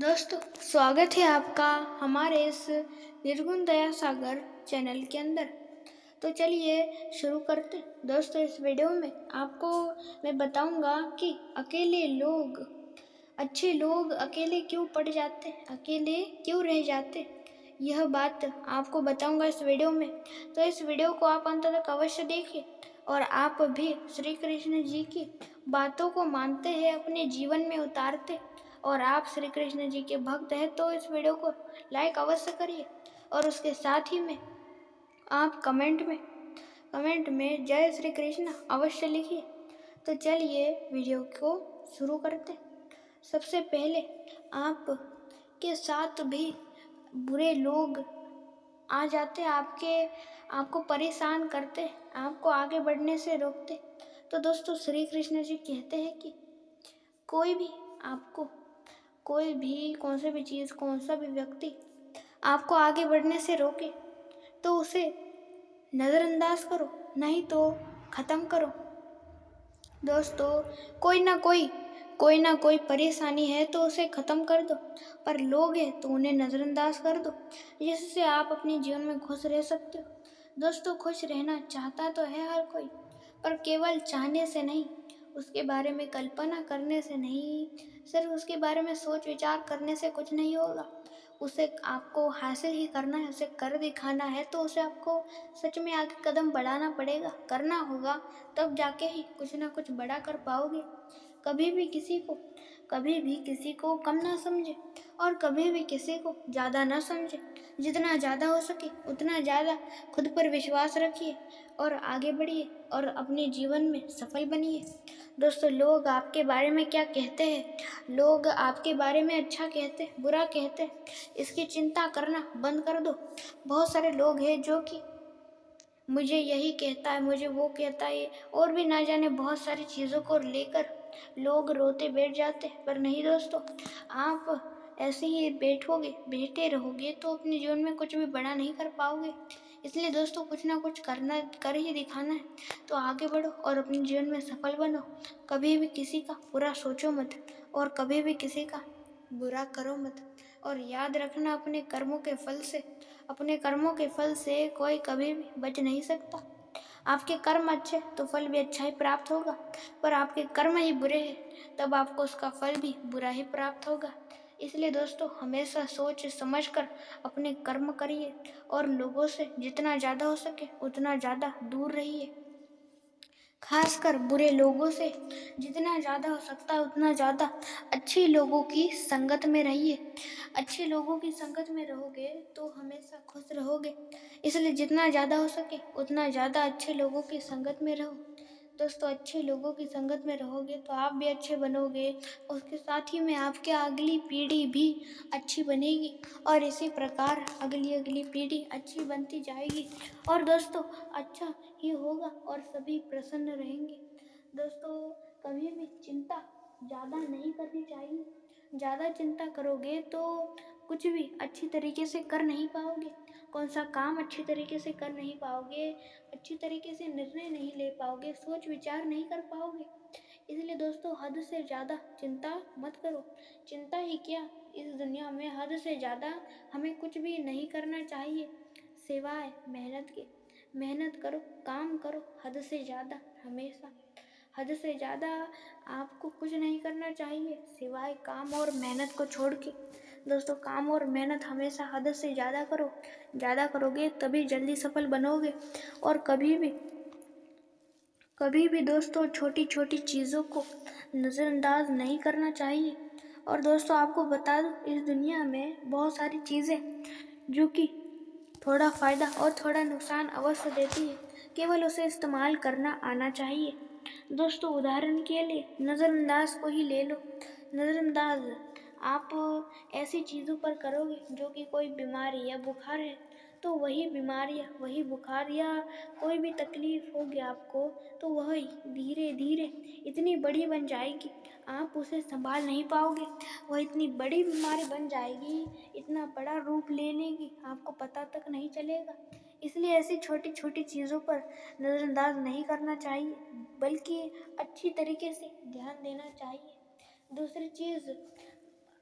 दोस्तों, स्वागत है आपका हमारे इस निर्गुण दया सागर चैनल के अंदर। तो चलिए शुरू करते हैं। दोस्तों, इस वीडियो में आपको मैं बताऊंगा कि अच्छे लोग अकेले क्यों पड़ जाते, अकेले क्यों रह जाते। यह बात आपको बताऊंगा इस वीडियो में। तो इस वीडियो को आप अंत तक अवश्य देखिए और आप भी श्री कृष्ण जी की बातों को मानते हैं, अपने जीवन में उतारते और आप श्री कृष्ण जी के भक्त हैं तो इस वीडियो को लाइक अवश्य करिए और उसके साथ ही में आप कमेंट में जय श्री कृष्ण अवश्य लिखिए। तो चलिए वीडियो को शुरू करते। सबसे पहले आप के साथ भी बुरे लोग आ जाते, आपको परेशान करते, आपको आगे बढ़ने से रोकते। तो दोस्तों, श्री कृष्ण जी कहते हैं कि कोई भी कौन सा भी व्यक्ति आपको आगे बढ़ने से रोके तो उसे नज़रअंदाज करो, नहीं तो ख़त्म करो। दोस्तों, कोई ना कोई परेशानी है तो उसे ख़त्म कर दो, पर लोग हैं तो उन्हें नज़रअंदाज कर दो, जिससे आप अपने जीवन में खुश रह सकते हो। दोस्तों, खुश रहना चाहता तो है हर कोई, पर केवल चाहने से नहीं, उसके बारे में कल्पना करने से नहीं, सिर्फ उसके बारे में सोच विचार करने से कुछ नहीं होगा। उसे आपको हासिल ही करना है, उसे कर दिखाना है, तो उसे आपको सच में आगे कदम बढ़ाना पड़ेगा, करना होगा, तब जाके ही कुछ ना कुछ बड़ा कर पाओगे। कभी भी किसी को कम ना समझे और कभी भी किसी को ज़्यादा ना समझे। जितना ज़्यादा हो सके उतना ज़्यादा खुद पर विश्वास रखिए और आगे बढ़िए और अपने जीवन में सफल बनिए। दोस्तों, लोग आपके बारे में क्या कहते हैं, लोग आपके बारे में अच्छा कहते हैं, बुरा कहते हैं, इसकी चिंता करना बंद कर दो। बहुत सारे लोग हैं जो कि मुझे यही कहता है, मुझे वो कहता है, और भी ना जाने बहुत सारी चीज़ों को लेकर लोग रोते बैठ जाते हैं। पर नहीं दोस्तों, आप ऐसे ही बैठे रहोगे तो अपने जीवन में कुछ भी बड़ा नहीं कर पाओगे। इसलिए दोस्तों, कुछ ना कुछ कर ही दिखाना है, तो आगे बढ़ो और अपने जीवन में सफल बनो। कभी भी किसी का बुरा सोचो मत और कभी भी किसी का बुरा करो मत। और याद रखना, अपने कर्मों के फल से कोई कभी भी बच नहीं सकता। आपके कर्म अच्छे तो फल भी अच्छा ही प्राप्त होगा, पर आपके कर्म ही बुरे हैं तब आपको उसका फल भी बुरा ही प्राप्त होगा। इसलिए दोस्तों, हमेशा सोच समझ कर अपने कर्म करिए और लोगों से जितना ज़्यादा हो सके उतना ज़्यादा दूर रहिए। खासकर बुरे लोगों से जितना ज़्यादा हो सकता है उतना ज़्यादा अच्छे लोगों की संगत में रहिए। अच्छे लोगों की संगत में रहोगे तो हमेशा खुश रहोगे। इसलिए जितना ज़्यादा हो सके उतना ज़्यादा अच्छे लोगों की संगत में रहो। दोस्तों, अच्छे लोगों की संगत में रहोगे तो आप भी अच्छे बनोगे, उसके साथ ही में आपकी अगली पीढ़ी भी अच्छी बनेगी और इसी प्रकार अगली पीढ़ी अच्छी बनती जाएगी और दोस्तों अच्छा ही होगा और सभी प्रसन्न रहेंगे। दोस्तों, कभी भी चिंता ज़्यादा नहीं करनी चाहिए। ज़्यादा चिंता करोगे तो कुछ भी अच्छी तरीके से कर नहीं पाओगे, कौन सा काम अच्छी तरीके से कर नहीं पाओगे, अच्छी तरीके से निर्णय नहीं ले पाओगे, सोच विचार नहीं कर पाओगे। इसलिए दोस्तों, हद से ज़्यादा चिंता मत करो। चिंता ही क्या, इस दुनिया में हद से ज़्यादा हमें कुछ भी नहीं करना चाहिए सिवाय मेहनत के। मेहनत करो, काम करो, हद से ज़्यादा, हमेशा हद से ज़्यादा आपको कुछ नहीं करना चाहिए सिवाय काम और मेहनत को छोड़ के। दोस्तों, काम और मेहनत हमेशा हद से ज़्यादा करो। ज़्यादा करोगे तभी जल्दी सफल बनोगे और कभी भी दोस्तों छोटी छोटी चीज़ों को नज़रअंदाज नहीं करना चाहिए। और दोस्तों, आपको बता दूं, इस दुनिया में बहुत सारी चीज़ें जो कि थोड़ा फ़ायदा और थोड़ा नुकसान अवश्य देती है, केवल उसे इस्तेमाल करना आना चाहिए। दोस्तों, उदाहरण के लिए नज़रअंदाज को ही ले लो। नज़रअंदाज आप ऐसी चीज़ों पर करोगे जो कि कोई बीमारी या बुखार है, तो वही बीमारी या वही बुखार या कोई भी तकलीफ होगी आपको, तो वही धीरे धीरे इतनी बड़ी बन जाएगी, आप उसे संभाल नहीं पाओगे। वह इतनी बड़ी बीमारी बन जाएगी, इतना बड़ा रूप ले लेगी, आपको पता तक नहीं चलेगा। इसलिए ऐसी छोटी छोटी चीज़ों पर नज़रअंदाज नहीं करना चाहिए, बल्कि अच्छी तरीके से ध्यान देना चाहिए। दूसरी चीज़,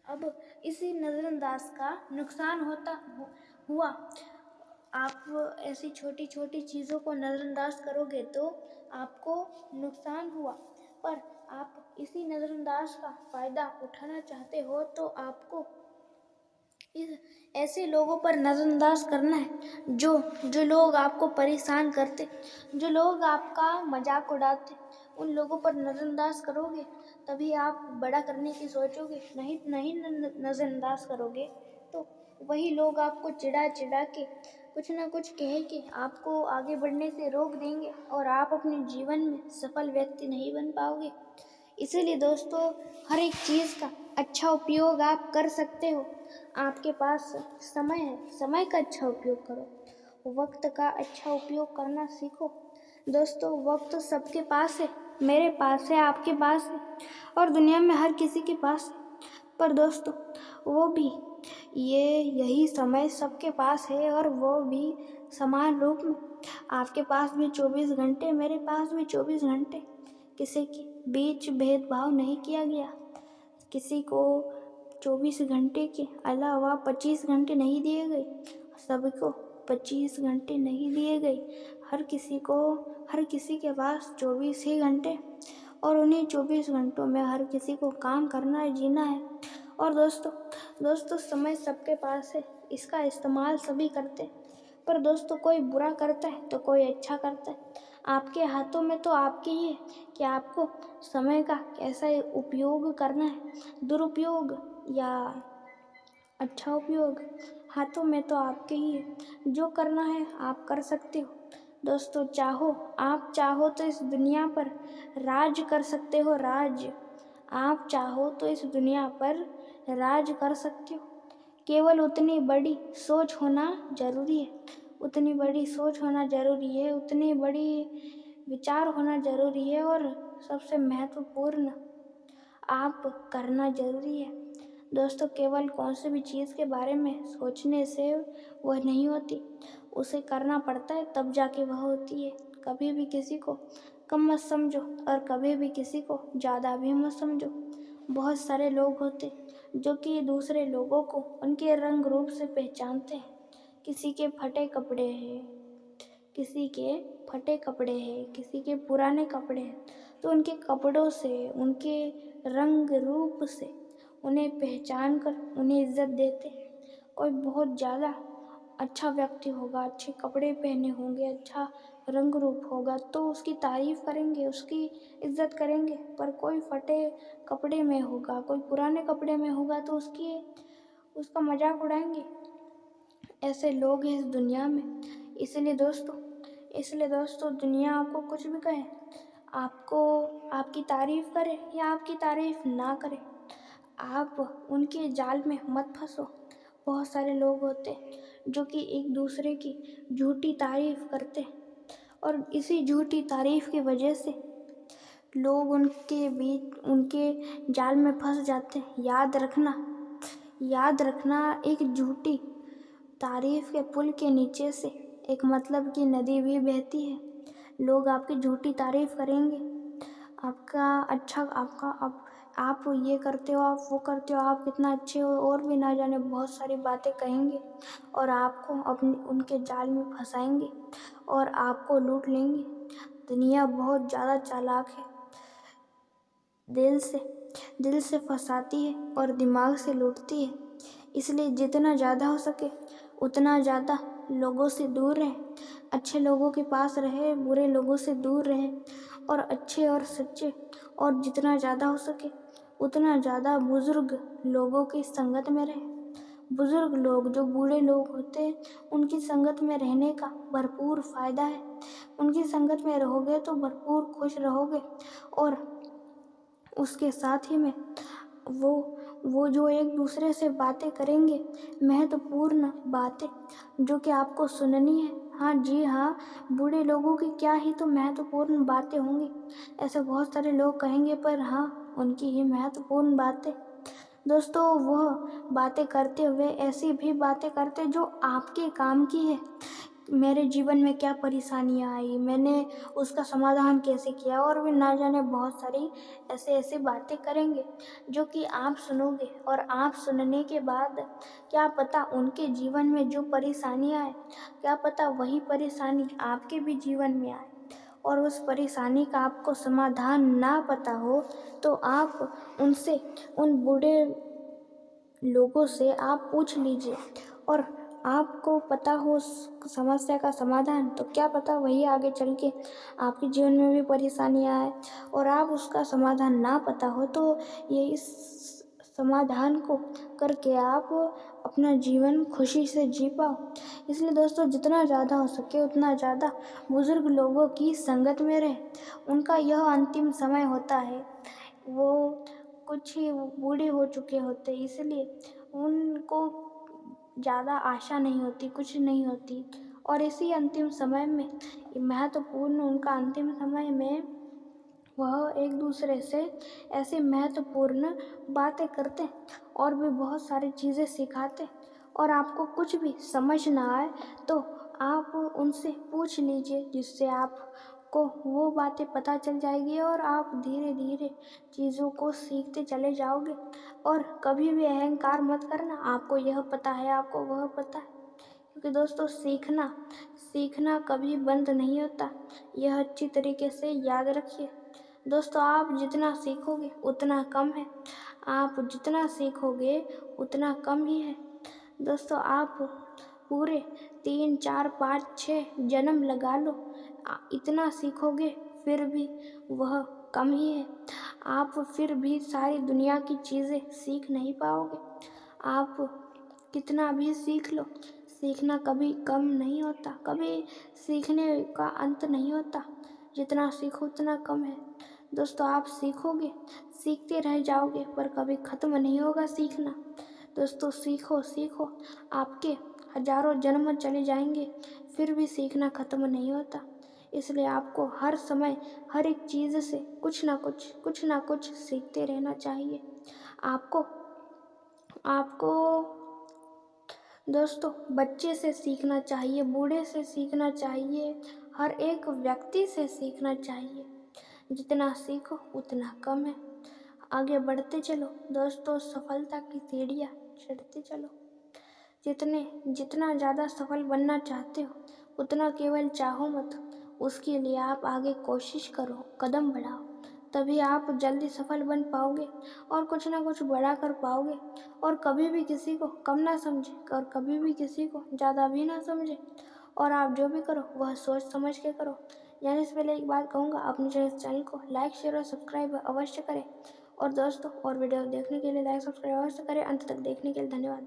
अब इसी नज़रअंदाज का नुकसान हुआ। आप ऐसी छोटी छोटी चीज़ों को नज़रअंदाज करोगे तो आपको नुकसान हुआ, पर आप इसी नज़रअंदाज का फ़ायदा उठाना चाहते हो तो आपको ऐसे लोगों पर नज़रअंदाज करना है जो लोग आपको परेशान करते, जो लोग आपका मजाक उड़ाते, उन लोगों पर नज़रअंदाज करोगे तभी आप बड़ा करने की सोचोगे। नहीं नज़रअंदाज करोगे तो वही लोग आपको चिढ़ा चिढ़ा के कुछ ना कुछ कह के आपको आगे बढ़ने से रोक देंगे और आप अपने जीवन में सफल व्यक्ति नहीं बन पाओगे। इसीलिए दोस्तों, हर एक चीज़ का अच्छा उपयोग आप कर सकते हो। आपके पास समय है, समय का अच्छा उपयोग करो, वक्त का अच्छा उपयोग करना सीखो। दोस्तों, वक्त सबके पास है, मेरे पास है, आपके पास है और दुनिया में हर किसी के पास है। पर दोस्तों, वो भी यही समय सबके पास है और वो भी समान रूप में। आपके पास भी 24 घंटे, मेरे पास भी 24 घंटे। किसी के बीच भेदभाव नहीं किया गया। किसी को 24 घंटे के अलावा 25 घंटे नहीं दिए गए, सभी को 25 घंटे नहीं दिए गए। हर किसी के पास 24 ही घंटे और उन्हीं 24 घंटों में हर किसी को काम करना है, जीना है। और दोस्तों समय सबके पास है, इसका इस्तेमाल सभी करते हैं। पर दोस्तों, कोई बुरा करता है तो कोई अच्छा करता है। आपके हाथों में तो आपके ही है कि आपको समय का कैसा उपयोग करना है, दुरुपयोग या अच्छा उपयोग। हाथों में तो आपके ही है, जो करना है आप कर सकते हो। दोस्तों, आप चाहो तो इस दुनिया पर राज कर सकते हो। आप चाहो तो इस दुनिया पर राज कर सकते हो। केवल उतनी बड़ी सोच होना जरूरी है, उतनी बड़ी सोच होना जरूरी है, उतनी बड़ी विचार होना जरूरी है और सबसे महत्वपूर्ण आप करना जरूरी है। दोस्तों, केवल कौन सी भी चीज़ के बारे में सोचने से वह नहीं होती, उसे करना पड़ता है तब जाके वह होती है। कभी भी किसी को कम मत समझो और कभी भी किसी को ज़्यादा भी मत समझो। बहुत सारे लोग होते जो कि दूसरे लोगों को उनके रंग रूप से पहचानते हैं। किसी के फटे कपड़े हैं, किसी के पुराने कपड़े हैं, तो उनके कपड़ों से, उनके रंग रूप से उन्हें पहचान कर उन्हें इज्जत देते हैं। कोई बहुत ज़्यादा अच्छा व्यक्ति होगा, अच्छे कपड़े पहने होंगे, अच्छा रंग रूप होगा तो उसकी तारीफ करेंगे, उसकी इज्जत करेंगे। पर कोई फटे कपड़े में होगा, कोई पुराने कपड़े में होगा तो उसका मजाक उड़ाएंगे। ऐसे लोग हैं इस दुनिया में। इसलिए दोस्तों दुनिया आपको कुछ भी कहे, आपकी तारीफ करे या आपकी तारीफ ना करे, आप उनके जाल में मत फंसो। बहुत सारे लोग होते जो कि एक दूसरे की झूठी तारीफ करते और इसी झूठी तारीफ की वजह से लोग उनके जाल में फंस जाते हैं। याद रखना, एक झूठी तारीफ के पुल के नीचे से एक मतलब की नदी भी बहती है। लोग आपकी झूठी तारीफ करेंगे, आप ये करते हो, आप वो करते हो, आप कितना अच्छे हो, और भी ना जाने बहुत सारी बातें कहेंगे और आपको उनके जाल में फंसाएंगे और आपको लूट लेंगे। दुनिया बहुत ज़्यादा चालाक है, दिल से फंसाती है और दिमाग से लूटती है। इसलिए जितना ज़्यादा हो सके उतना ज़्यादा लोगों से दूर रहें, अच्छे लोगों के पास रहे, बुरे लोगों से दूर रहें और अच्छे और सच्चे, और जितना ज़्यादा हो सके उतना ज़्यादा बुज़ुर्ग लोगों की संगत में रहें। बुज़ुर्ग लोग, जो बूढ़े लोग होते हैं, उनकी संगत में रहने का भरपूर फ़ायदा है। उनकी संगत में रहोगे तो भरपूर खुश रहोगे और उसके साथ ही में वो जो एक दूसरे से बातें करेंगे, महत्वपूर्ण बातें जो कि आपको सुननी है। हाँ जी हाँ, बूढ़े लोगों की क्या ही तो महत्वपूर्ण बातें होंगी, ऐसे बहुत सारे लोग कहेंगे, पर हाँ उनकी ही महत्वपूर्ण बातें। दोस्तों, वह बातें करते हुए ऐसी भी बातें करते जो आपके काम की है, मेरे जीवन में क्या परेशानियाँ आई, मैंने उसका समाधान कैसे किया, और भी ना जाने बहुत सारी ऐसे ऐसी बातें करेंगे जो कि आप सुनोगे। और आप सुनने के बाद क्या पता उनके जीवन में जो परेशानियाँ आए, क्या पता वही परेशानी आपके भी जीवन में आए, और उस परेशानी का आपको समाधान ना पता हो तो आप उनसे, उन बूढ़े लोगों से आप पूछ लीजिए, और आपको पता हो उस समस्या का समाधान, तो क्या पता वही आगे चल के आपके जीवन में भी परेशानियाँ आए, और आप उसका समाधान ना पता हो तो ये इस समाधान को करके आप अपना जीवन खुशी से जी पाओ। इसलिए दोस्तों, जितना ज़्यादा हो सके उतना ज़्यादा बुज़ुर्ग लोगों की संगत में रहें। उनका यह अंतिम समय होता है, वो कुछ ही बूढ़े हो चुके होते, इसलिए उनको ज़्यादा आशा नहीं होती, कुछ नहीं होती, और इसी अंतिम समय में महत्वपूर्ण, उनका अंतिम समय में वह एक दूसरे से ऐसी महत्वपूर्ण बातें करते हैं और भी बहुत सारी चीज़ें सिखाते हैं। और आपको कुछ भी समझ ना आए तो आप उनसे पूछ लीजिए, जिससे आपको वो बातें पता चल जाएगी और आप धीरे धीरे चीज़ों को सीखते चले जाओगे। और कभी भी अहंकार मत करना, आपको यह पता है, आपको वह पता है, क्योंकि दोस्तों सीखना सीखना कभी बंद नहीं होता, यह अच्छी तरीके से याद रखिए। दोस्तों, आप जितना सीखोगे उतना कम है, आप जितना सीखोगे उतना कम ही है। दोस्तों, आप पूरे 3, 4, 5, 6 जन्म लगा लो, इतना सीखोगे फिर भी वह कम ही है। आप फिर भी सारी दुनिया की चीज़ें सीख नहीं पाओगे। आप कितना भी सीख लो, सीखना कभी कम नहीं होता, कभी सीखने का अंत नहीं होता। जितना सीखो उतना कम है। दोस्तों, आप सीखोगे, सीखते रह जाओगे, पर कभी ख़त्म नहीं होगा सीखना। दोस्तों, सीखो सीखो, आपके हजारों जन्म चले जाएंगे फिर भी सीखना ख़त्म नहीं होता। इसलिए आपको हर समय हर एक चीज़ से कुछ ना कुछ सीखते रहना चाहिए। आपको आपको दोस्तों, बच्चे से सीखना चाहिए, बूढ़े से सीखना चाहिए, हर एक व्यक्ति से सीखना चाहिए। जितना सीखो उतना कम है। आगे बढ़ते चलो दोस्तों, सफलता की सीढ़ियाँ चढ़ते चलो। जितना ज़्यादा सफल बनना चाहते हो उतना केवल चाहो मत, उसके लिए आप आगे कोशिश करो, कदम बढ़ाओ, तभी आप जल्दी सफल बन पाओगे और कुछ ना कुछ बड़ा कर पाओगे। और कभी भी किसी को कम ना समझे और कभी भी किसी को ज़्यादा भी ना समझे, और आप जो भी करो वह सोच समझ के करो। जाने से पहले एक बात कहूँगा, अपने चैनल को लाइक, शेयर और सब्सक्राइब अवश्य करें। और दोस्तों, और वीडियो देखने के लिए लाइक, सब्सक्राइब अवश्य करें। अंत तक देखने के लिए धन्यवाद।